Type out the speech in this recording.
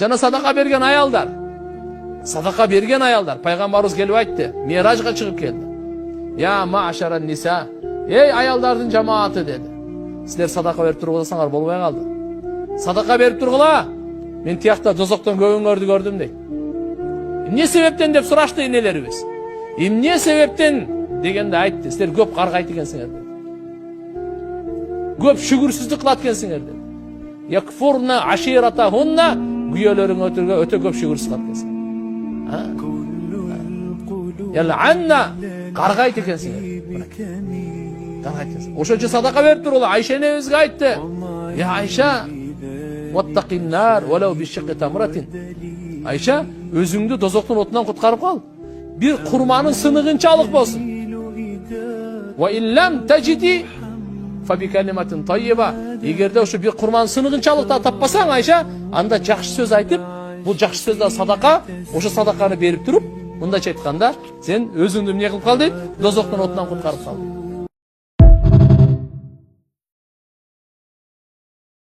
Жана садака берген аялдар. Садака берген аялдар. Пайгамбарыбыз келип айтты. Миражга чыгып келди. Я маашаран ниса. Эй аялдардын жамааты деди. Силер садака берип тургузсаңар болбой калды. Садака берип тургула. Мен тиякта дозоктон көбүңөрдү көрдүм дейт. Эмне себептен деп сурашты энелерибиз. Эмне себептен дегенде айтты. Силер көп каргайт экенсиңер деди. Көп шүгүрсүздүк кылат экенсиңер деди. Якфурна аширатахунна, күйөлөрүңөргө өтө көп шүгүрсүз кылат экенсиңер. Яланна каргайт экенсиңер. Ошо үчүн садака берип тургула. Айша энебизге айтты. Я Айша, ваттакиннар валау бишшикки тамратин. Айша, өзүңдү дозоктун отунан куткарып кал. Бир курманын сыныгынчалык болсун. Ва иллам таҗиди фа би калиматин таййиба. Эгерде ошо бир курманын сыныгынчалык да таппасаң, Айша, анда жакшы сөз айтып, бул жакшы сөз да садака, ошо садаканы берип туруп, мындайча айтканда, сен өзүңдү эмне кылып кал дейт? Дозоктун отунан куткарып кал.